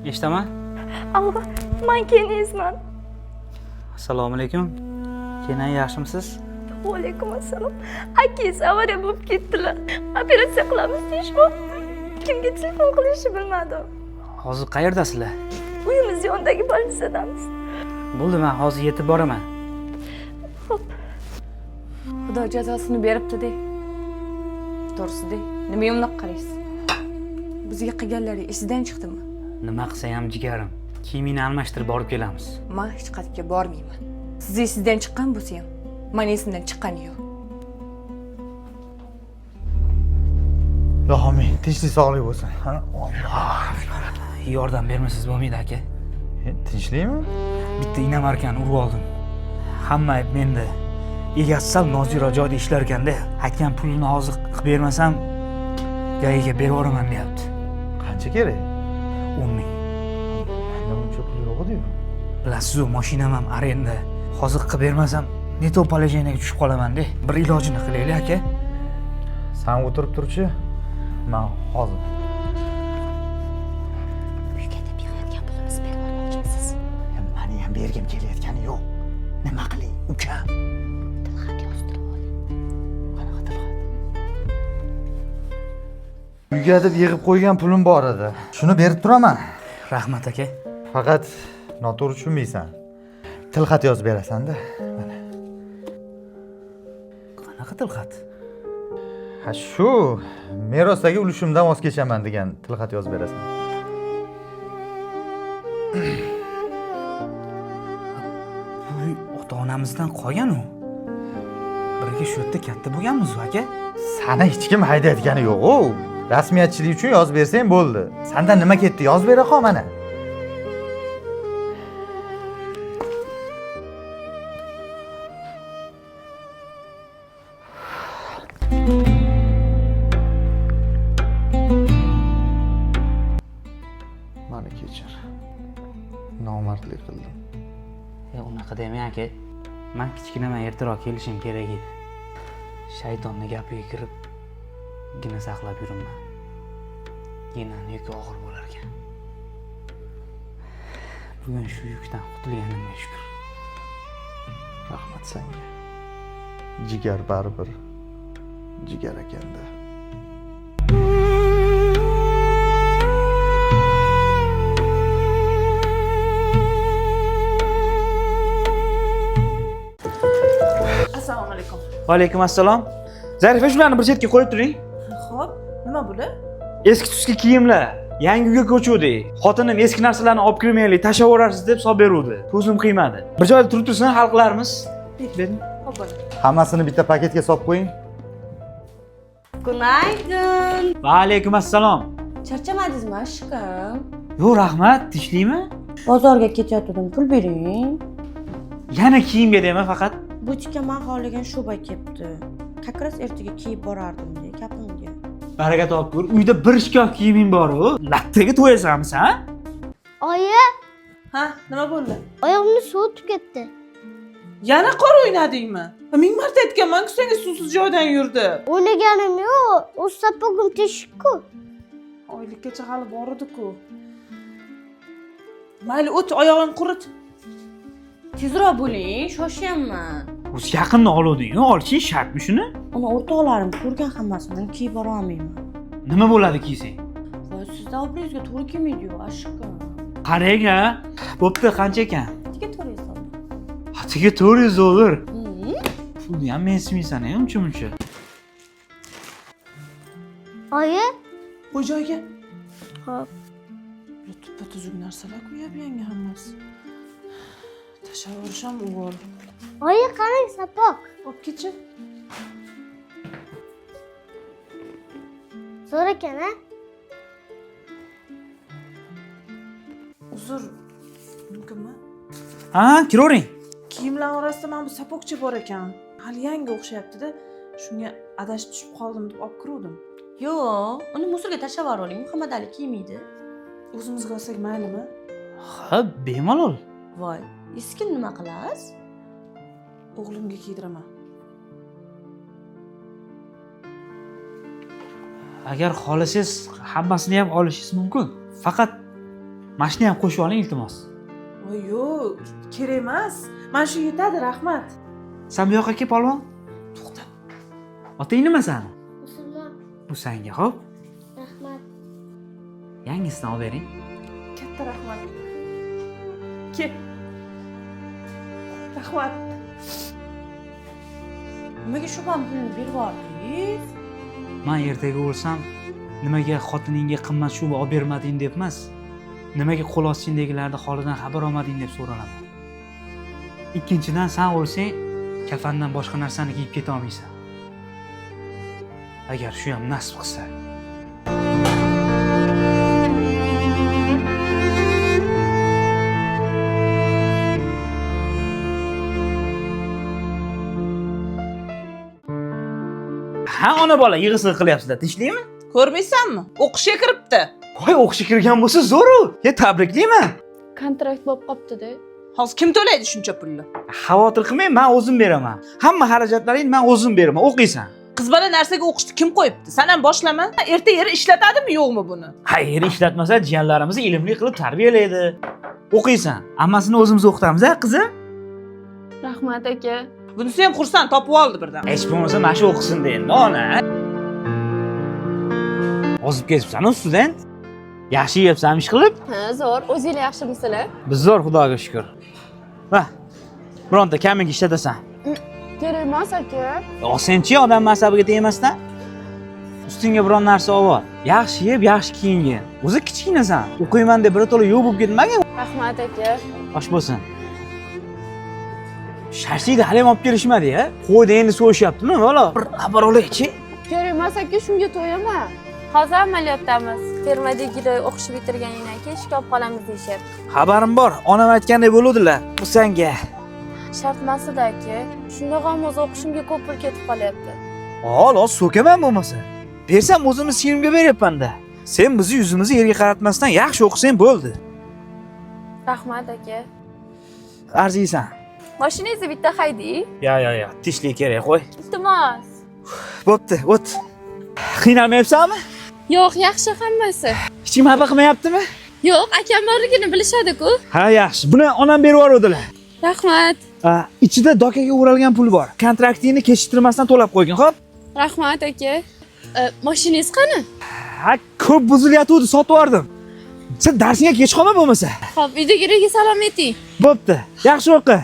Eshitaman? Alloh, men kenizman. Assalomu alaykum. Kenan, yaxshimisiz? Va alaykum assalom. Akangiz avariya bo'lib ketdilar. Operatsiya qilamiz deyishmoqda. Kimga telefon qilishni bilmadim. Hozir qayerdasizlar? Uyimiz yonidagi bolnitsadamiz. Bo'ldi, men hozir yetib boraman. Xo'p. Xudo jazosini beribdi-de. To'g'risi-de. Nima yo'mliq qaraysiz? Bizga qilganlari esidan chiqdimi? Nima qilsa ham jigarim. Kiyimini almashtirib borib kelamiz. Men hech qayerga bormayman. Siz esingizdan chiqqan bo'lsa ham, men esimdan chiqqani yo'q. Yo'qmi, tinchlik sog'lik bo'lsin. Yordam bermasiz bo'lmaydi, aka. Tinchlikmi? Bitta inamarkani urib oldim. Hamma ayb menda. Egasi sal nozira joyda ishlar ekanda, akam pulini hozir qilib bermasam, gayiga berib yuboraman deyapti. Qancha kerak? 10 ming. Menda buncha pul yo'q edi-yu. Bilasiz-ku, mashinam ham arenda. Hozir qilib bermasam, neto poложениyaga tushib qolaman-da. Bir ilojini qilaylik, aka. Sen o'tirib turchi? Men hozir. Uyga deb yig'ayotgan pulimizni berib olmoqchimisiz? Meni ham bergim kelayotgani yo'q. Nima qilay, ukam? Tilxat yozdirib oling. Qanaqa tilxat? Uyga deb yig'ib qo'ygan pulim bor edi. Shuni berib turaman. Rahmat, aka. Faqat noto'g'ri tushunmaysan. Tilxat yozib berasan-da. Mana. Qanaqa tilxat? Ha shu merosdagi ulushimdan voz kechaman degan tilxat yozib berasan. Bu ota-onamizdan qolgan-u. Birga shu yerda katta bo'lganmiz-ku, aka. Sana hech kim haydayotgani yo'q-ku. Rasmiyatchilik uchun yozib bersang bo'ldi. Sendan nima ketdi? Yozib bera qol mana. Mani kechir. Nomardlik qildim. Unaqa demang, aka. Men kichkinaman, ertaroq kelishim kerak edi. Shaytonning gapiga kirib, gina saqlab yuribman. Ginani yuki og'ir bo'lar ekan. Bugun shu yukdan qutulganimga shukr. Rahmat senga. Jigar baribir jigar ekanda. Assalomu alaykum. Va alaykum assalom. Zarifa, shularni bir chetga qo'yib turing. Xo'p, nima bo'ldi? Eski tuski kiyimlar. Yangi uyga ko'chuvdik. Xotinim eski narsalarni olib kirmaylik, tashlab yuborasiz deb solib beruvdi. Ko'zim qiymadi. Bir joyda turib tursin, hal qilarmiz. Bering. Xo'p, bo'ldi. Hammasini bitta paketga solib qo'ying. Günaydın. Va alaykum assalom. Charchamadingizmi, aşkım? Yo'q, rahmat. Tinchlikmi? Bozorga ketayotgandim, pul bering. Yana kiyimga dema faqat. Butikka men xohlagan shuba kelibdi. Как раз ertaga kiyib borardim de, kapimga. Baraka topgur. Uyda bir shkaf kiyiming bor-ku. Lattaga to'yasanmiz, ha? Oyi, Ha, nima bo'ldi? oyog'imni suv ketdi. Yana qor o'ynadingmi? Ming marta aytganman-ku senga suvsiz joydan yurdi. O'ynaganim yo'q, o'z sapog'im teshik-ku. Oylikkacha hali bor edi-ku. Mayli, o't, oyog'ingni qurit. Tezroq bo'ling, shoshyapman. O'zi yaqinda oluvding-ku, olishing shartmi shuni? Uni o'rtoqlarim ko'rgan hammasini kiyib bora olmayman. Nima bo'ladi kiysang? Voy, sizda obrazga to'g'ri kelmaydi-yu, aşkım. Qarang-a. Bo'pti, qancha ekan? Tiga to'g'ri Atiga 400 dollar. hisob. Pulni ham mensimaysan-a, uncha-muncha. Oyi, Qo'y joyiga. Xo'p. Tuppa-tuzuk narsalar qo'yib yangi hammasi. Tashavvur ham o'g'il. oyi qarang sapog'. Olib ketchi. Zo'r ekan-a? Uzr. Mumkinmi? Ha, kiravering. Kiyimlar orasida mana bu sapokcha bor ekan. Hali yangi o'xshayapti-da. Shunga adashib tushib qoldim deb olib kiruvdim. Yo'q, uni musulga tashlab yuboring. Muhammad Ali kiymaydi. O'zimizga olsak maylimi? Ha, bemalol. Voy, eski nima qilasiz? O'g'limga kiydiraman. Agar xohlasangiz hammasini ham olishingiz mumkin. Faqat Mashina ham qo'shib oling iltimos. Voy yo'q, kerak emas. Mana shu yetadi, rahmat. Sen bu yoqqa kel, polvon. To'xta. Otang nima sani? Musulmon. Bu senga, xo'p? Rahmat. Yangisini olib bering. Katta rahmat. Kel. Rahmat. Nimaga shu bilan pulni berib yubordingiz? Men ertaga o'lsam, nimaga xotiningga qimmat shu olib bermading deb emas. Nimaga qo'l ostingdagilarning holidan xabar olmading deb so'ralaman. Ikkinchidan, sen o'lsang, kafandan boshqa narsani kiyib keta olmaysan. Agar shu ham nasib qilsa. Ha, ona bola yig'isi qilyapsizlar, tinchlikmi? Ko'rmaysanmi? O'qishga kiribdi. Voy, o'qishga kirgan bo'lsa zo'r-u. Tabriklayman. Kontrakt bo'lib qopti-da. Hozir kim to'laydi shuncha pulni? Xavotir qilmang, men o'zim beraman. Hamma xarajatlaringni men o'zim beraman. O'qiysan. Qiz bola narsaga o'qishni kim qo'yibdi? Sen ham boshlama. Erta yeri ishlatadimi, yo'qmi buni? Hayır, ishlatmasa jiyanlarimizni ilmli qilib tarbiyalaydi. O'qiysan. Hammasini o'zimiz o'qitamiz-a, qizim? Rahmat aka. Bunisi ham xursand topib oldi birdan. Hech bo'lmasa mana shu o'qisin endi, ona. Ozib ketibsan, student. Yaxshi yeyapsan ish qilib? Ha, zo'r. O'zinglar yaxshimisizlar? Biz zo'r, Xudoga shukr. Va, bironta kaming ishlatasan. Kerak emas aka. Senchi odam masabiga tegmasdan ustingga biron narsa olib. Yaxshi yeb, yaxshi kiyingin. O'zi kichkinasan. O'qiyman deb birato'la yo'q bo'lib ketmagin. Rahmat aka. Osh bo'lsin. Shashlikni hali ham olib kelishmadi-ya. Qo'yda endi so'yishyaptimi, bola? Bir xabar olaychi. Kerak emas aka, shunga to'yaman. Hozir amaliyotdamiz. Termadagilar o'qishni bitirganingdan keyin ishga olib qolamiz deyishyapti. Xabarim bor. Onam aytganday bo'luvdilar. Bu senga. Shart emas-da aka. Shundoq ham o'z o'qishimga ko'p pul ketib qolyapti. Hol, so'kaman bo'lmasa. Bersam o'zimiz sinimga beryapman-da. Sen bizni yuzimizni yerga qaratmasdan yaxshi o'qisang bo'ldi. Rahmat aka. Arziysan. Mashinangizni bitta hayding. Yo. Tishlik kerak, qo'y. Iltimos. Bo'pti, o't. Qiynalmayapsanmi? Yo'q, yaxshi hammasi. Hech kim xafa qilmayaptimi? Yo'q, akam borligini bilishadi-ku. Ha, yaxshi. Buni onam berib yubordilar. Rahmat. Ichida dokaga o'ralgan pul bor. Kontraktingni kechiktirmasdan to'lab qo'ygin, xo'p? Rahmat aka. Mashinangiz qani? Ha, ko'p buzilyapti, sotib yubordim. Sen darsingga kech qolma bo'lmasa. Xo'p, uydagilarga salom ayting. Bo'pti. Yaxshi o'qi.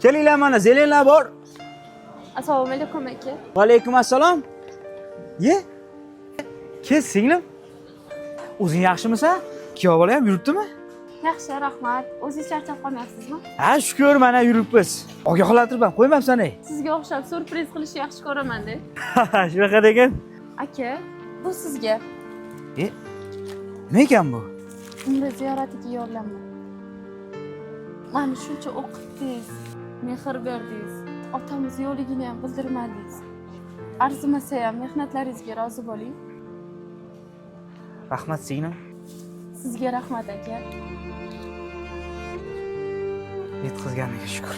Kelinglar, mana zelenlar bor. Assalomu alaykum aka. Va alaykum assalom. Ye? Kel, singlim. O'zing yaxshimisan? Kuyov bola ham yuribdimi? Yaxshi, rahmat. O'zingiz charchab qolmayapsizmi? Ha, shukr, mana yuribmiz. Ogohlantirib qo'ymabsan ey. Sizga o'xshab surpriz qilishni yaxshi ko'raman-da. Shunaqa degan. Aka, bu sizga. Nima ekan bu? Umra ziyoratiga yollanma. Mani shuncha o'qitdingiz, mehr berdingiz. Otamiz yo'ligini ham bildirmadingiz. Arzimasa ham mehnatlaringizga rozi bo'ling. Rahmat singlim. Sizga rahmat aka. Yetkazganiga shukr.